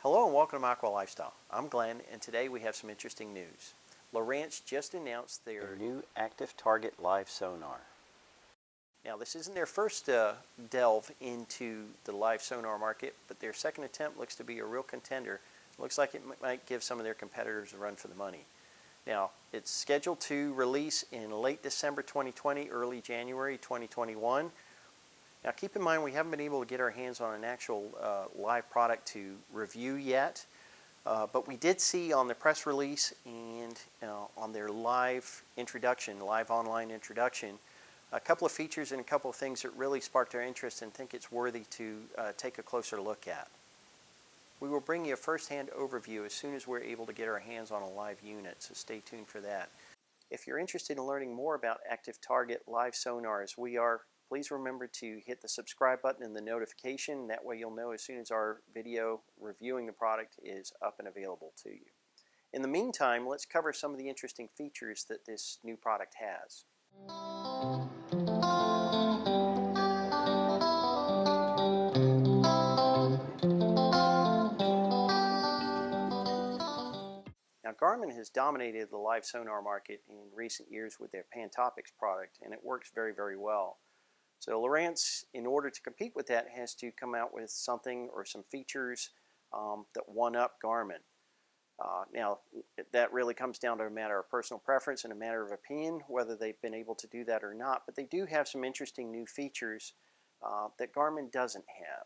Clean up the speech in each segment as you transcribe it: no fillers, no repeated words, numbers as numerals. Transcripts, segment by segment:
Hello and welcome to Aqua Lifestyle. I'm Glenn, and today we have some interesting news. Lowrance just announced their new ActiveTargetLive sonar. Now, this isn't their first delve into the live sonar market, but their second attempt looks to be a real contender. It looks like it might give some of their competitors a run for the money. Now, it's scheduled to release in late December 2020, early January 2021. Now, keep in mind we haven't been able to get our hands on an actual live product to review yet, but we did see on the press release and on their live online introduction, a couple of features and a couple of things that really sparked our interest and think it's worthy to take a closer look at. We will bring you a first-hand overview as soon as we're able to get our hands on a live unit, so stay tuned for that. If you're interested in learning more about ActiveTargetLive sonar as we are, please remember to hit the subscribe button and the notification. That way you'll know as soon as our video reviewing the product is up and available to you. In the meantime, let's cover some of the interesting features that this new product has. Now, Garmin has dominated the live sonar market in recent years with their Pantopics product, and it works very, very well. So Lowrance, in order to compete with that, has to come out with something or some features that one-up Garmin. Now, that really comes down to a matter of personal preference and a matter of opinion, whether they've been able to do that or not. But they do have some interesting new features that Garmin doesn't have.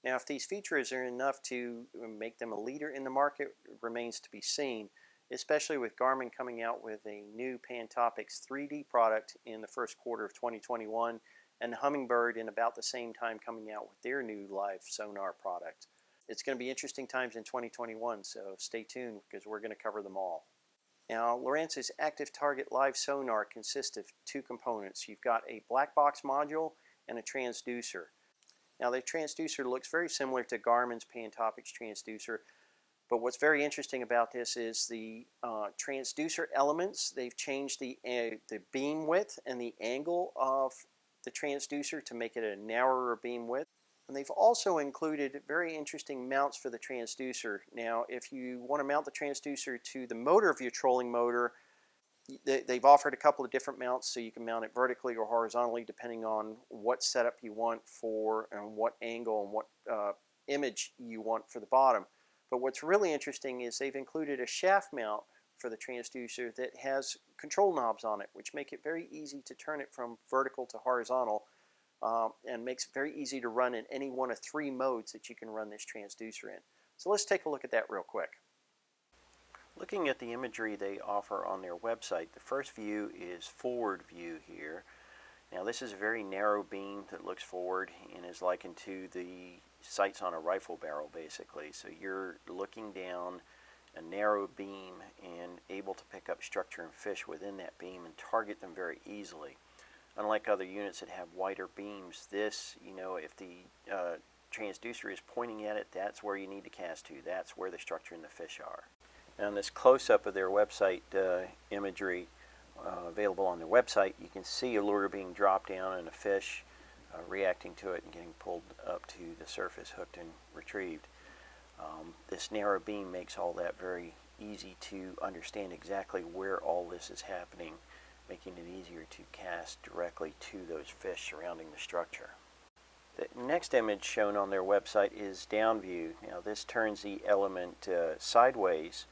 Now, if these features are enough to make them a leader in the market remains to be seen, especially with Garmin coming out with a new Pantopics 3D product in the first quarter of 2021, and Humminbird in about the same time coming out with their new live sonar product. It's going to be interesting times in 2021, so stay tuned because we're going to cover them all. Now, Lowrance's ActiveTargetLive sonar consists of two components. You've got a black box module and a transducer. Now, the transducer looks very similar to Garmin's Pantopics transducer, but what's very interesting about this is the transducer elements. They've changed the beam width and the angle of the transducer to make it a narrower beam width. And they've also included very interesting mounts for the transducer. Now, if you want to mount the transducer to the motor of your trolling motor, they've offered a couple of different mounts, so you can mount it vertically or horizontally depending on what setup you want for and what angle and what image you want for the bottom. But what's really interesting is they've included a shaft mount for the transducer that has control knobs on it, which make it very easy to turn it from vertical to horizontal and makes it very easy to run in any one of three modes that you can run this transducer in. So let's take a look at that real quick. Looking at the imagery they offer on their website, the first view is forward view here. Now, this is a very narrow beam that looks forward and is likened to the sights on a rifle barrel basically. So you're looking down a narrow beam and able to pick up structure and fish within that beam and target them very easily. Unlike other units that have wider beams, this, if the transducer is pointing at it, that's where you need to cast to. That's where the structure and the fish are. Now, in this close-up of their website imagery available on their website, you can see a lure being dropped down and a fish reacting to it and getting pulled up to the surface, hooked and retrieved. This narrow beam makes all that very easy to understand exactly where all this is happening, making it easier to cast directly to those fish surrounding the structure. The next image shown on their website is down view. Now, this turns the element sideways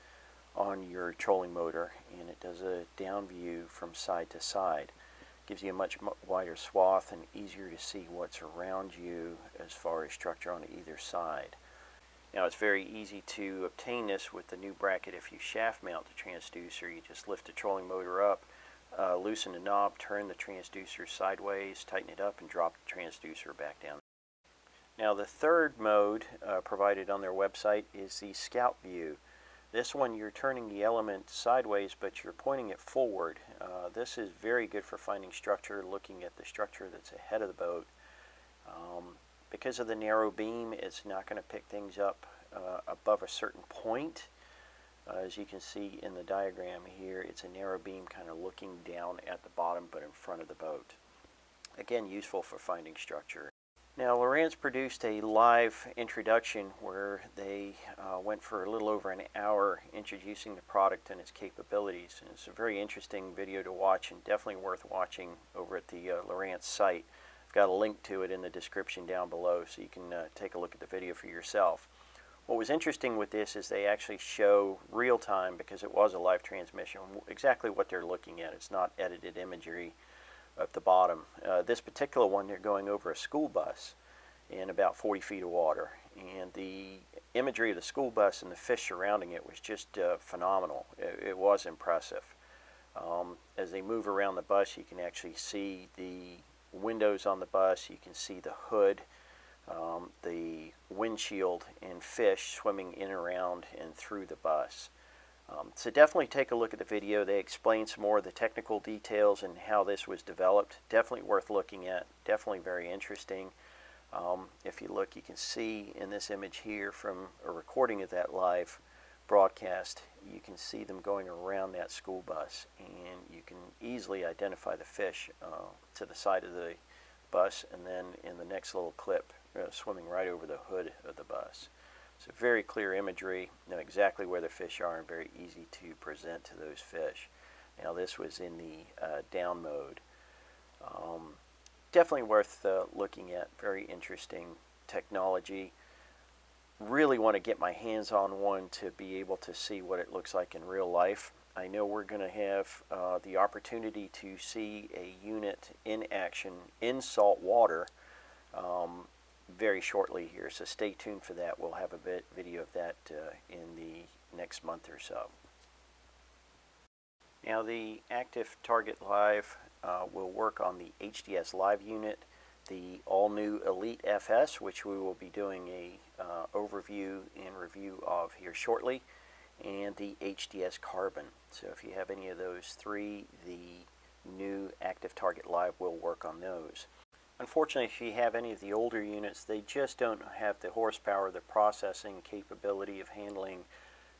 on your trolling motor, and it does a down view from side to side. Gives you a much wider swath and easier to see what's around you as far as structure on either side. Now, it's very easy to obtain this with the new bracket. If you shaft mount the transducer, you just lift the trolling motor up, loosen the knob, turn the transducer sideways, tighten it up, and drop the transducer back down. Now, the third mode provided on their website is the scout view. This one, you're turning the element sideways, but you're pointing it forward. This is very good for finding structure, looking at the structure that's ahead of the boat. Because of the narrow beam, it's not going to pick things up above a certain point. As you can see in the diagram here, it's a narrow beam kind of looking down at the bottom but in front of the boat. Again, useful for finding structure. Now, Lowrance produced a live introduction where they went for a little over an hour introducing the product and its capabilities. And it's a very interesting video to watch and definitely worth watching over at the Lowrance site. I've got a link to it in the description down below so you can take a look at the video for yourself. What was interesting with this is they actually show real time, because it was a live transmission, exactly what they're looking at. It's not edited imagery at the bottom. This particular one, they're going over a school bus in about 40 feet of water, and the imagery of the school bus and the fish surrounding it was just phenomenal. It was impressive. As they move around the bus, you can actually see the windows on the bus, you can see the hood, the windshield, and fish swimming in, around, and through the bus. So definitely take a look at the video. They explain some more of the technical details and how this was developed. Definitely worth looking at. Definitely very interesting. If you look, you can see in this image here from a recording of that live broadcast, you can see them going around that school bus, and you can easily identify the fish to the side of the bus, and then in the next little clip, swimming right over the hood of the bus. So very clear imagery, know exactly where the fish are, and very easy to present to those fish. Now this was in the down mode. Definitely worth looking at. Very interesting technology. Really want to get my hands on one to be able to see what it looks like in real life. I know we're going to have the opportunity to see a unit in action in salt water very shortly here, so stay tuned for that. We'll have a video of that in the next month or so. Now the ActiveTargetLive will work on the HDS Live unit, the all-new Elite FS, which we will be doing a overview and review of here shortly, and the HDS Carbon. So if you have any of those three, the new ActiveTargetLive will work on those. Unfortunately, if you have any of the older units, they just don't have the horsepower, the processing capability of handling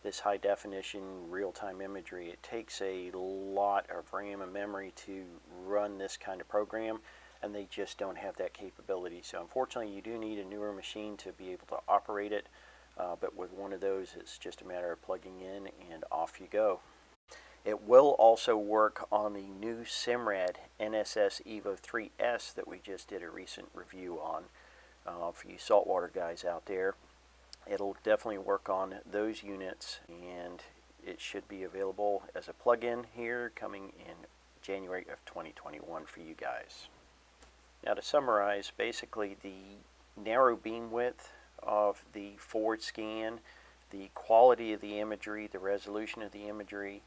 this high definition real-time imagery. It takes a lot of RAM and memory to run this kind of program, and they just don't have that capability. So unfortunately, you do need a newer machine to be able to operate it, but with one of those, it's just a matter of plugging in and off you go. It will also work on the new Simrad NSS Evo 3S that we just did a recent review on. For you saltwater guys out there, it'll definitely work on those units, and it should be available as a plug-in here coming in January of 2021 for you guys. Now to summarize, basically the narrow beam width of the forward scan, the quality of the imagery, the resolution of the imagery,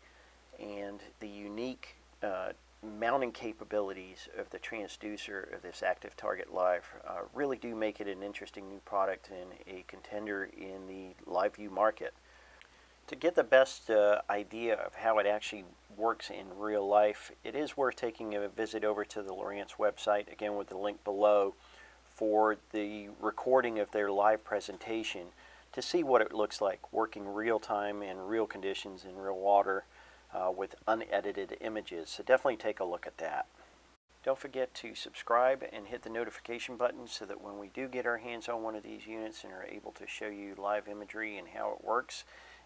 and the unique mounting capabilities of the transducer of this ActiveTargetLive really do make it an interesting new product and a contender in the live view market. To get the best idea of how it actually works in real life, it is worth taking a visit over to the Lowrance website, again with the link below, for the recording of their live presentation to see what it looks like working real time in real conditions in real water with unedited images. So definitely take a look at that. Don't forget to subscribe and hit the notification button so that when we do get our hands on one of these units and are able to show you live imagery and how it works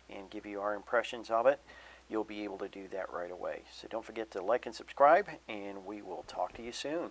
and give you our impressions of it, you'll be able to do that right away. So don't forget to like and subscribe, and we will talk to you soon.